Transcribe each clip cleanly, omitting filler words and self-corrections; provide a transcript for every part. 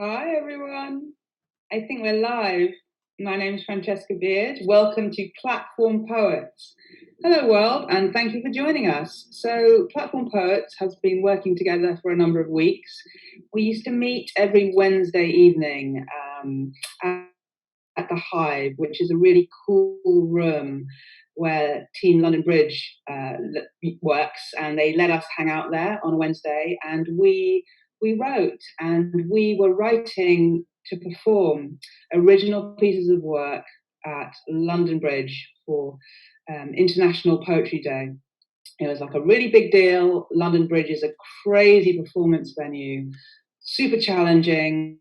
Hi, everyone. I think we're live. My name is Francesca Beard. Welcome to Platform Poets. Hello, world, and thank you for joining us. So, Platform Poets has been working together for a number of weeks. We used to meet every Wednesday evening at the Hive, which is a really cool room where Team London Bridge works, and they let us hang out there on a Wednesday, and we wrote, and we were writing to perform original pieces of work at London Bridge for International Poetry Day. It was like a really big deal. London Bridge is a crazy performance venue, super challenging,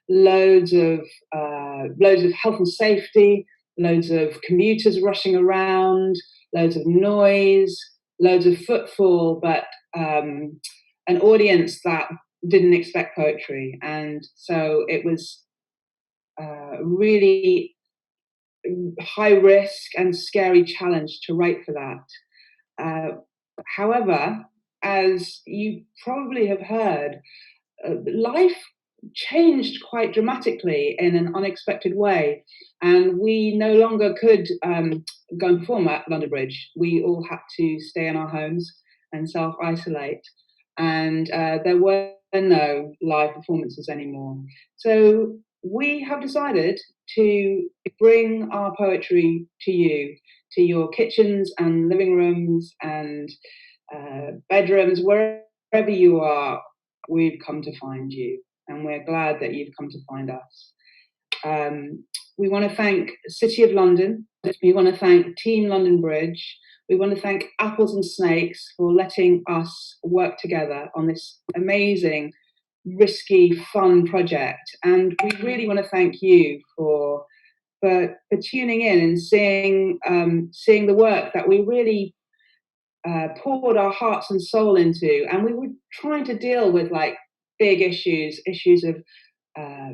loads of health and safety, loads of commuters rushing around, loads of noise, loads of footfall, but an audience that didn't expect poetry. And so it was really high risk and scary challenge to write for that. However, as you probably have heard, life changed quite dramatically in an unexpected way, and we no longer could go and perform at London Bridge. We all had to stay in our homes and self-isolate, and there were no live performances anymore. So we have decided to bring our poetry to you, to your kitchens and living rooms and bedrooms, wherever you are. We've come to find you, and we're glad that you've come to find us. We want to thank the City of London. We want to thank Team London Bridge. We want to thank Apples and Snakes for letting us work together on this amazing, risky, fun project. And we really want to thank you for tuning in and seeing the work that we really poured our hearts and soul into. And we were trying to deal with like big issues of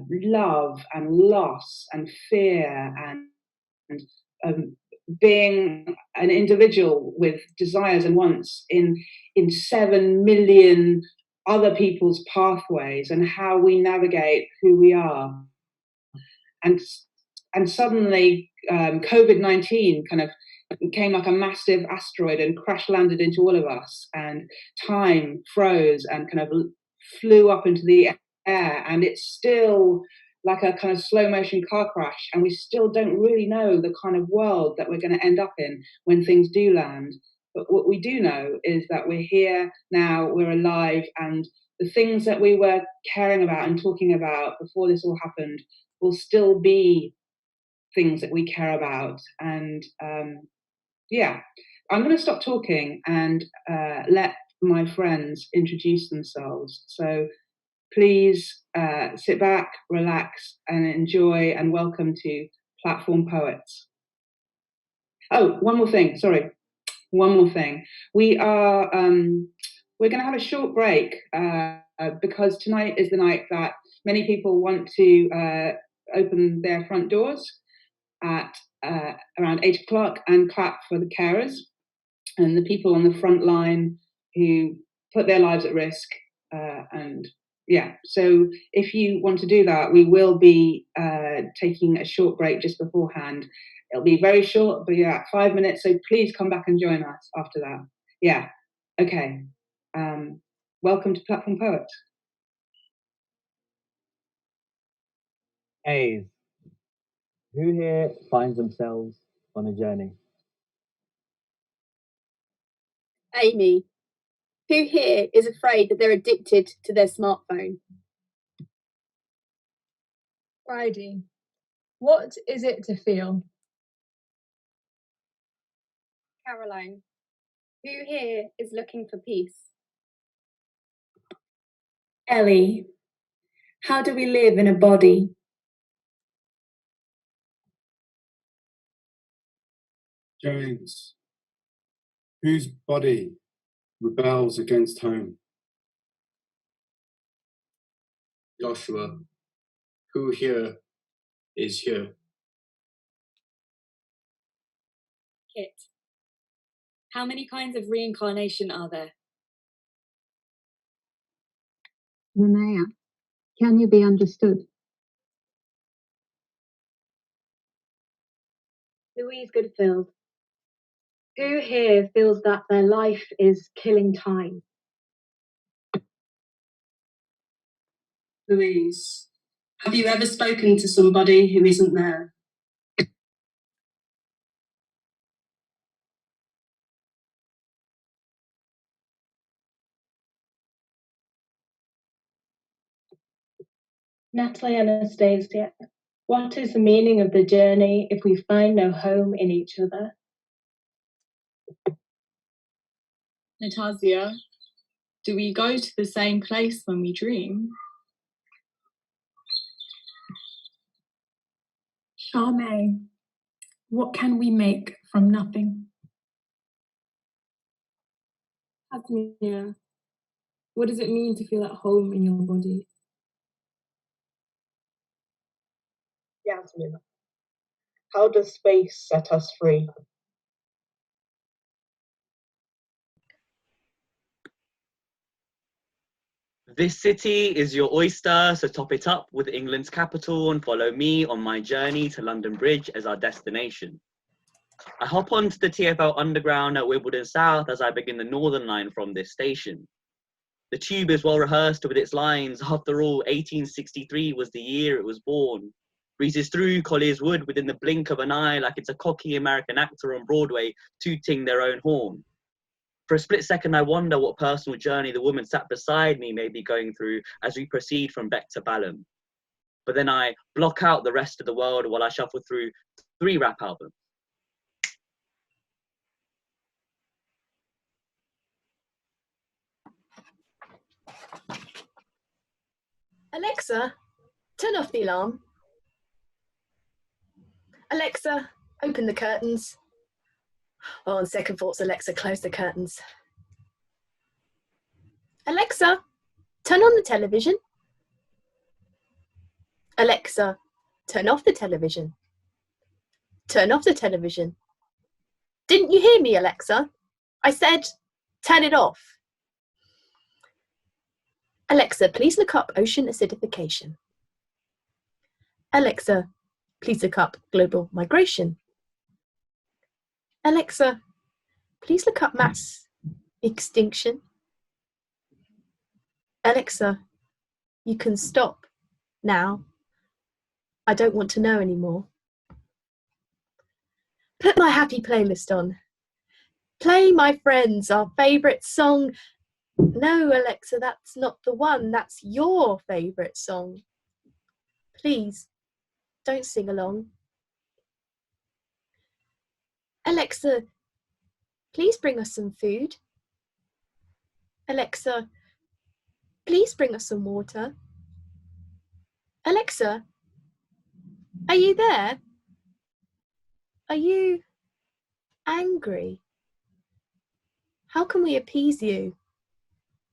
love and loss and fear and being an individual with desires and wants in 7 million other people's pathways, and how we navigate who we are. And suddenly COVID-19 kind of came like a massive asteroid and crash landed into all of us, and time froze and kind of flew up into the air, and it's still like a kind of slow motion car crash, and we still don't really know the kind of world that we're going to end up in when things do land. But what we do know is that we're here now, we're alive, and the things that we were caring about and talking about before this all happened will still be things that we care about. And yeah, I'm going to stop talking and let my friends introduce themselves. So please sit back, relax, and enjoy, and welcome to Platform Poets. Oh, one more thing. Sorry, one more thing. We're going to have a short break because tonight is the night that many people want to open their front doors at around 8 o'clock and clap for the carers and the people on the front line who put their lives at risk. And yeah, so if you want to do that, we will be taking a short break just beforehand. It'll be very short, but yeah, 5 minutes. So please come back and join us after that. Yeah, okay. Welcome to Platform Poets. A's. Who here finds themselves on a journey? Amy. Who here is afraid that they're addicted to their smartphone? Friday. What is it to feel? Caroline. Who here is looking for peace? Ellie. How do we live in a body? James. Whose body rebels against home? Joshua. Who here is here? Kit. How many kinds of reincarnation are there? Linnea. Can you be understood? Louise Goodfield. Who here feels that their life is killing time? Louise, have you ever spoken to somebody who isn't there? Natalie Anastasia, what is the meaning of the journey if we find no home in each other? Natasha, do we go to the same place when we dream? Charmaine, what can we make from nothing? Hasmia, what does it mean to feel at home in your body? Yasmin, how does space set us free? This city is your oyster, so top it up with England's capital and follow me on my journey to London Bridge as our destination. I hop onto the TfL Underground at Wimbledon South as I begin the Northern Line from this station. The tube is well rehearsed with its lines. After all, 1863 was the year it was born. Breezes through Colliers Wood within the blink of an eye like it's a cocky American actor on Broadway tooting their own horn. For a split second, I wonder what personal journey the woman sat beside me may be going through as we proceed from Beck to Balham. But then I block out the rest of the world while I shuffle through 3 rap albums. Alexa, turn off the alarm. Alexa, open the curtains. Oh, on second thoughts, Alexa, close the curtains. Alexa, turn on the television. Alexa, turn off the television. Turn off the television. Didn't you hear me, Alexa? I said, turn it off. Alexa, please look up ocean acidification. Alexa, please look up global migration. Alexa, please look up mass extinction. Alexa, you can stop now. I don't want to know anymore. Put my happy playlist on. Play My Friends, our favourite song. No, Alexa, that's not the one. That's your favourite song. Please, don't sing along. Alexa, please bring us some food. Alexa, please bring us some water. Alexa, are you there? Are you angry? How can we appease you?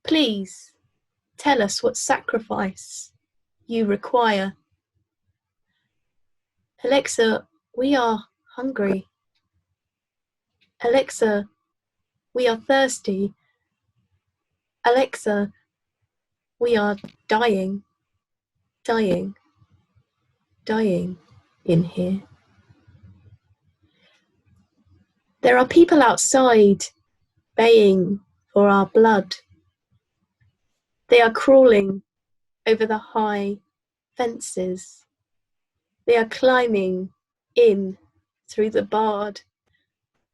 Please, tell us what sacrifice you require. Alexa, we are hungry. Alexa, we are thirsty. Alexa, we are dying, dying, dying in here. There are people outside baying for our blood. They are crawling over the high fences. They are climbing in through the barred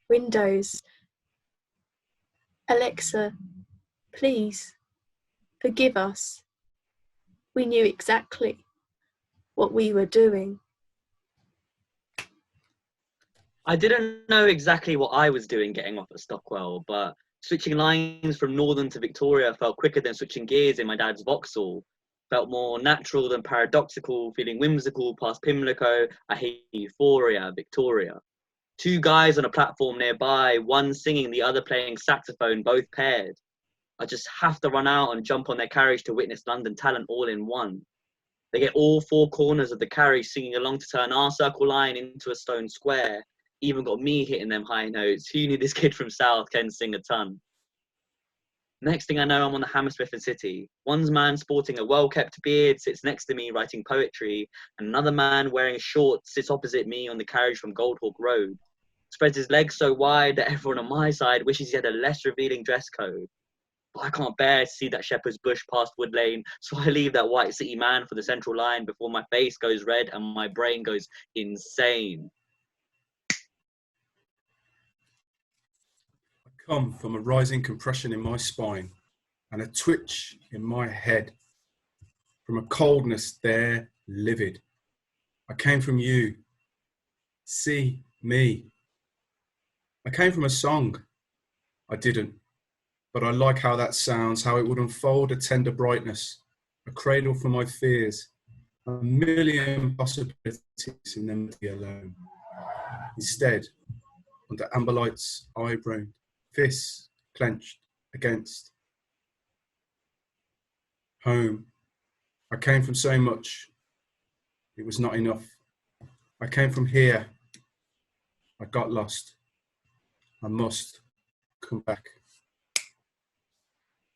windows. Alexa, please forgive us. We knew exactly what we were doing. I didn't know exactly what I was doing getting off at Stockwell, but switching lines from Northern to Victoria felt quicker than switching gears in my dad's Vauxhall. Felt more natural than paradoxical, feeling whimsical past Pimlico, I hate Euphoria, Victoria. 2 guys on a platform nearby, one singing, the other playing saxophone, both paired. I just have to run out and jump on their carriage to witness London talent all in one. They get all 4 corners of the carriage singing along to turn our circle line into a stone square. Even got me hitting them high notes. Who knew this kid from South can sing a ton? Next thing I know, I'm on the Hammersmith and City. One man sporting a well-kept beard sits next to me writing poetry, and another man wearing shorts sits opposite me on the carriage from Goldhawk Road. Spreads his legs so wide that everyone on my side wishes he had a less revealing dress code. But I can't bear to see that Shepherd's Bush past Wood Lane, so I leave that White City man for the Central Line before my face goes red and my brain goes insane. I come from a rising compression in my spine and a twitch in my head, from a coldness there livid. I came from you. See me. I came from a song. I didn't, but I like how that sounds, how it would unfold a tender brightness, a cradle for my fears, a million possibilities in them to be alone. Instead, under amber lights, eyebrow, fists clenched against home. I came from so much, it was not enough. I came from here. I got lost. I must come back.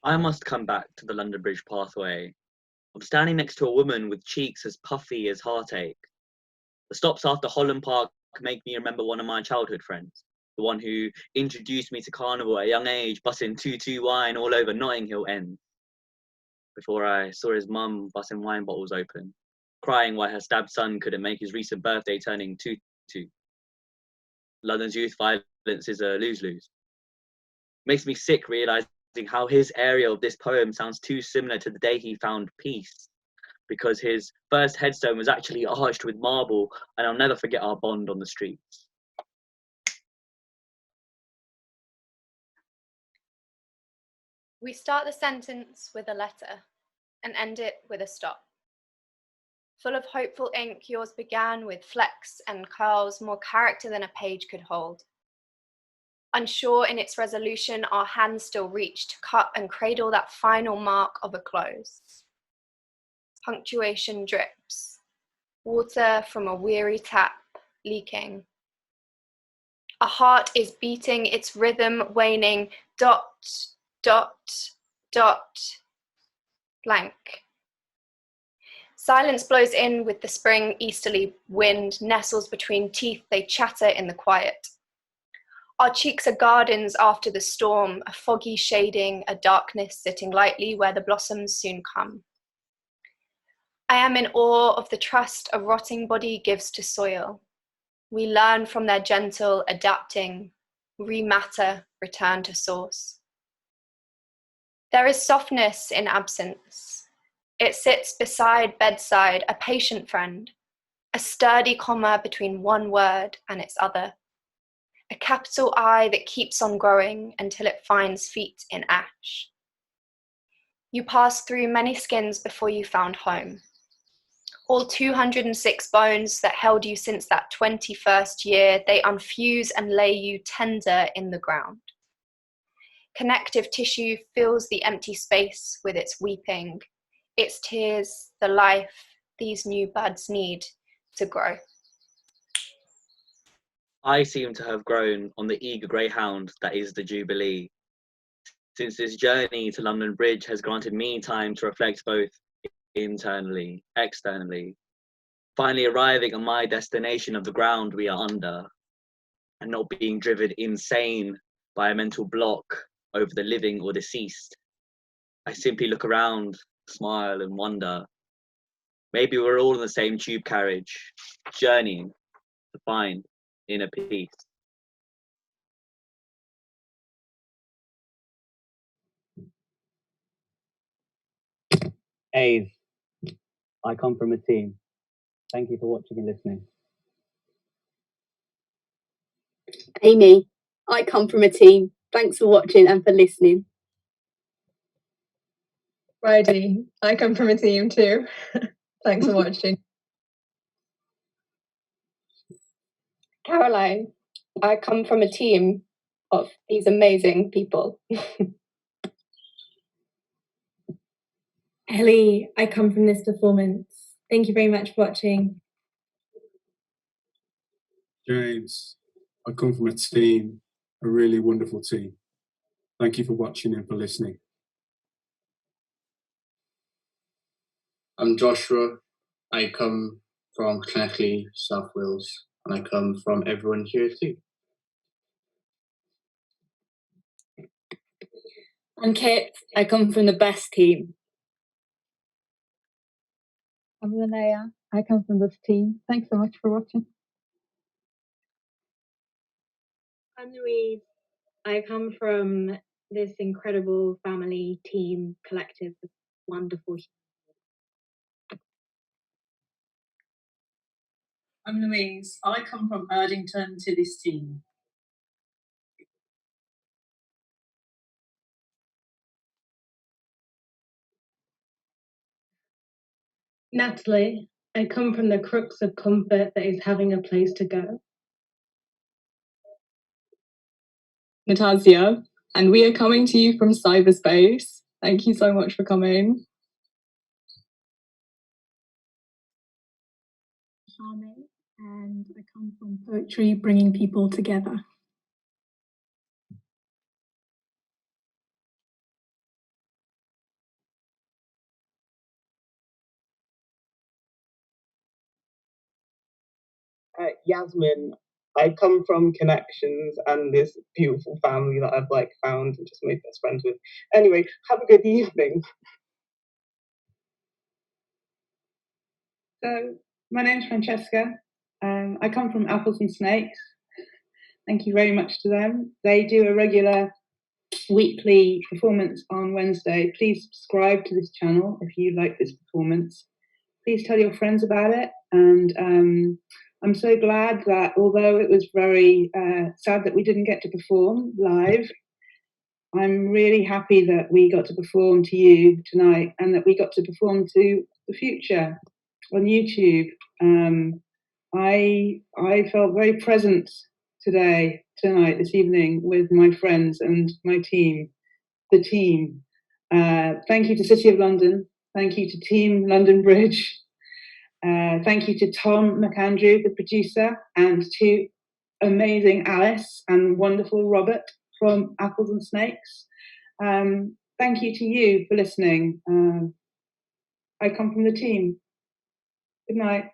I must come back to the London Bridge pathway. I'm standing next to a woman with cheeks as puffy as heartache. The stops after Holland Park make me remember one of my childhood friends, the one who introduced me to carnival at a young age, busting 2-2 wine all over Notting Hill End. Before I saw his mum busting wine bottles open, crying why her stabbed son couldn't make his recent birthday turning 2-2. London's youth violence is a lose-lose. Makes me sick realising how his area of this poem sounds too similar to the day he found peace, because his first headstone was actually arched with marble, and I'll never forget our bond on the streets. We start the sentence with a letter and end it with a stop. Full of hopeful ink, yours began with flecks and curls, more character than a page could hold. Unsure in its resolution, our hands still reach to cut and cradle that final mark of a close. Punctuation drips, water from a weary tap leaking. A heart is beating, its rhythm waning, dot, dot, dot, blank. Silence blows in with the spring easterly wind, nestles between teeth, they chatter in the quiet. Our cheeks are gardens after the storm, a foggy shading, a darkness sitting lightly where the blossoms soon come. I am in awe of the trust a rotting body gives to soil. We learn from their gentle adapting, rematter, return to source. There is softness in absence. It sits beside bedside, a patient friend, a sturdy comma between one word and its other, a capital I that keeps on growing until it finds feet in ash. You passed through many skins before you found home. All 206 bones that held you since that 21st year, they unfuse and lay you tender in the ground. Connective tissue fills the empty space with its weeping, its tears, the life these new buds need to grow. I seem to have grown on the eager greyhound that is the Jubilee. Since this journey to London Bridge has granted me time to reflect both internally, externally, finally arriving at my destination of the ground we are under, and not being driven insane by a mental block over the living or deceased. I simply look around, smile and wonder. Maybe we're all in the same tube carriage, journeying to find inner peace. A's. I come from a team. Thank you for watching and listening. Amy, I come from a team. Thanks for watching and for listening. Righty, I come from a team too. Thanks for watching. Caroline, I come from a team of these amazing people. Ellie, I come from this performance. Thank you very much for watching. James, I come from a team, a really wonderful team. Thank you for watching and for listening. I'm Joshua. I come from Llanelli, South Wales, and I come from everyone here too. I'm Kit. I come from the best team. I'm Linnea. I come from this team. Thanks so much for watching. I'm Louise. I come from this incredible family, team, collective of wonderful. I'm Louise. I come from Erdington to this team. Natalie. I come from the crux of comfort that is having a place to go. Natasha, and we are coming to you from cyberspace. Thank you so much for coming. Charmaine, and I come from poetry bringing people together. Yasmin, I come from connections and this beautiful family that I've found and just made best friends with. Anyway, have a good evening. So, my name's Francesca. I come from Apples and Snakes. Thank you very much to them. They do a regular weekly performance on Wednesday. Please subscribe to this channel if you like this performance. Please tell your friends about it. And I'm so glad that although it was very sad that we didn't get to perform live, I'm really happy that we got to perform to you tonight and that we got to perform to the future on YouTube. I felt very present tonight, this evening, with my friends and my team, the team. Thank you to City of London. Thank you to Team London Bridge. Thank you to Tom McAndrew, the producer, and to amazing Alice and wonderful Robert from Apples and Snakes. Thank you to you for listening. I come from the team. Good night.